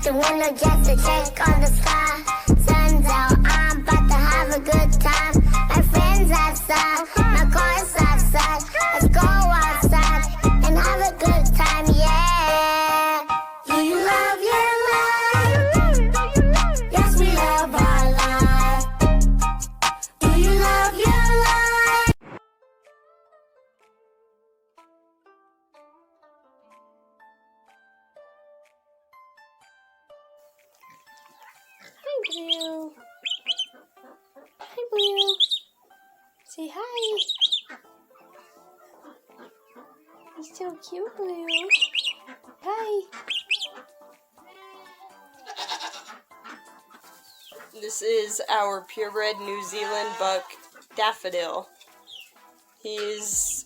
out the window just to check on the sky. Sun's out, I'm about to have a good time. My friends outside, my car's outside. Let's go outside and have a good time, yeah. Do you love your life? Yes, we love our life. Do you love your life? Hi, Blue. Hi, Blue. Say hi. You're so cute, Blue. Hi. This is our purebred New Zealand buck Daffodil. He's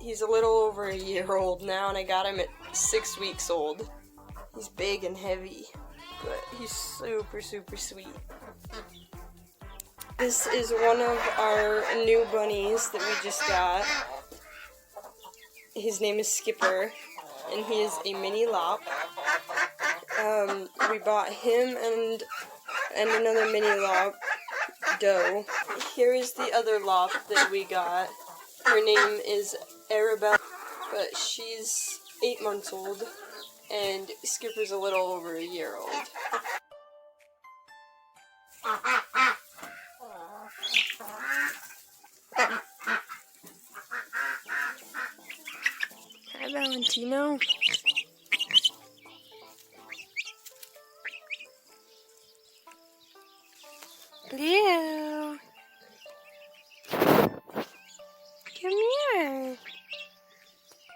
a little over a year old now, and I got him at 6 weeks old. He's big and heavy, but he's super, super sweet. This is one of our new bunnies that we just got. His name is Skipper, and he is a mini lop. We bought him and another mini lop, Doe. Here is the other lop that we got. Her name is Arabella, but she's 8 months old, and Skipper's a little over a year old. Hi, Valentino. Blue. Come here.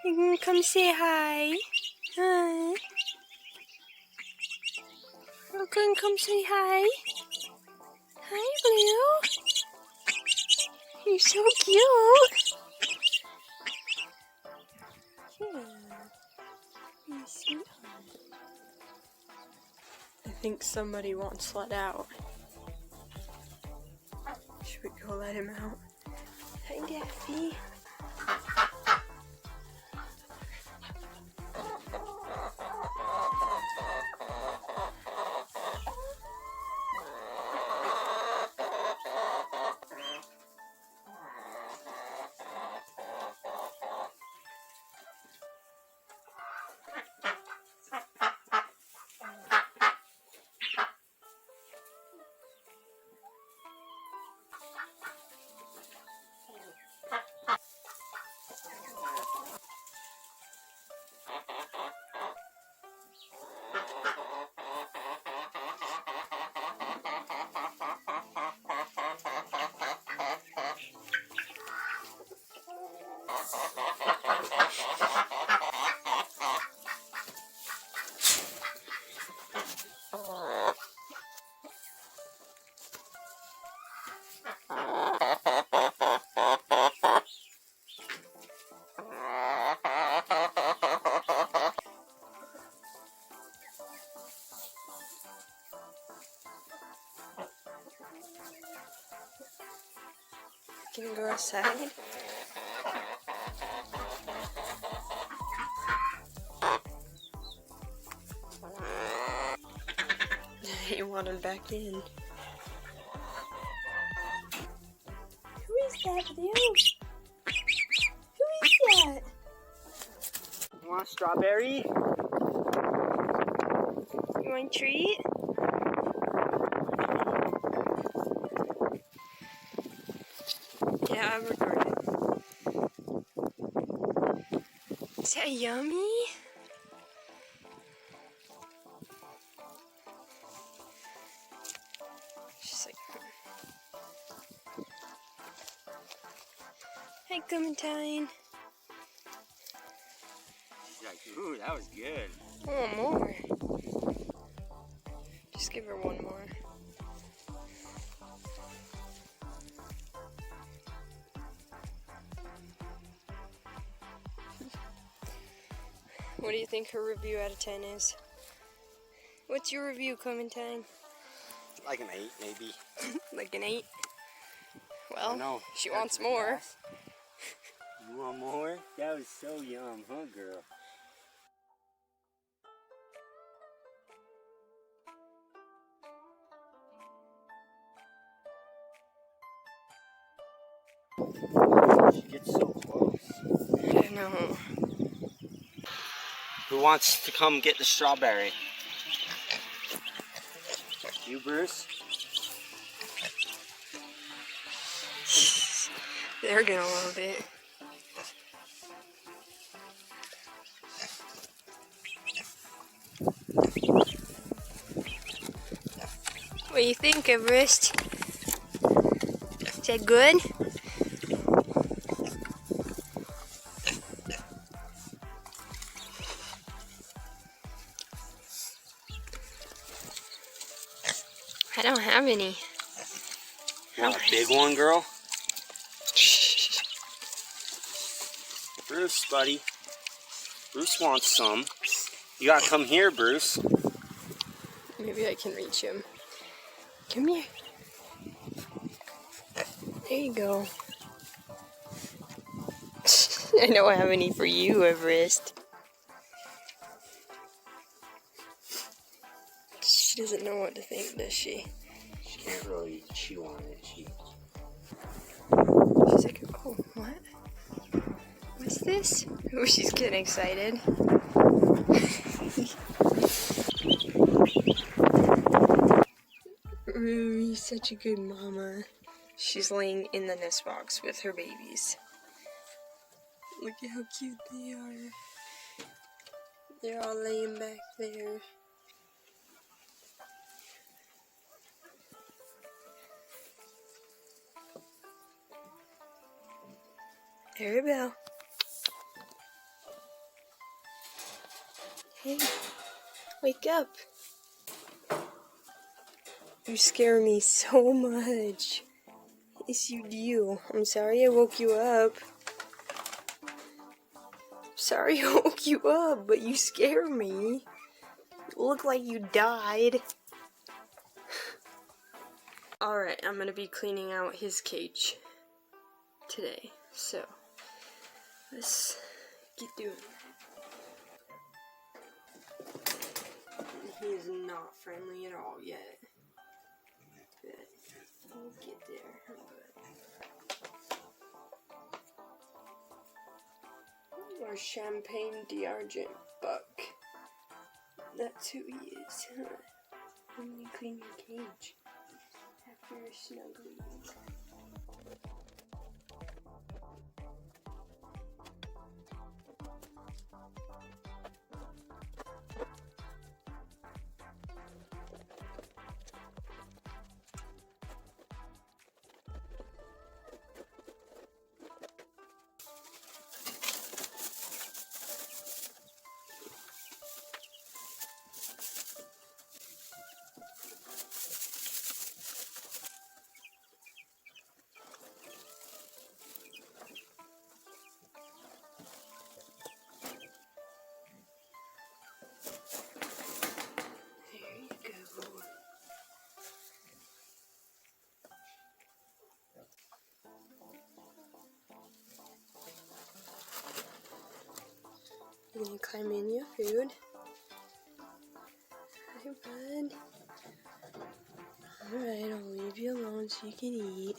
You can come say hi. Hi. You can come say hi. Hi, Blue. You're so cute. You sweetheart. I think somebody wants let out. Should we go let him out? Hi, Daffy. Can you go outside? You want him back in. Who is that, Blue? Who is that? You want a strawberry? You want a treat? Yeah, I'm recording. Is that yummy? She's like, hi, Clementine. She's like, ooh, that was good. I want more. Just give her one more. What do you think her review out of 10 is? What's your review, Clementine? Like an 8, maybe. Like an 8? Well, no, she wants more. You want more? That was so yum, huh, girl? She gets so close. I know. Who wants to come get the strawberry? You, Bruce? They're gonna love it. What do you think, Everest? Is that good? I don't have any. Want a big one, girl? Bruce, buddy. Bruce wants some. You gotta come here, Bruce. Maybe I can reach him. Come here. There you go. I don't have any for you, Everest. She doesn't know what to think, does she? She can't really chew on it. She's like, oh, what? What's this? Oh, she's getting excited. You're such a good mama. She's laying in the nest box with her babies. Look at how cute they are. They're all laying back there. Arabelle. Hey, wake up. You scare me so much. Yes, you do. I'm sorry I woke you up. Sorry I woke you up, but you scare me. You look like you died. Alright, I'm gonna be cleaning out his cage today, so let's get doing it. He is not friendly at all yet. But we'll get there. Our Champagne d'Argent buck. That's who he is, huh? When you clean your cage after your snugglies. You're gonna climb in your food. Hi, bud. Alright, I'll leave you alone so you can eat.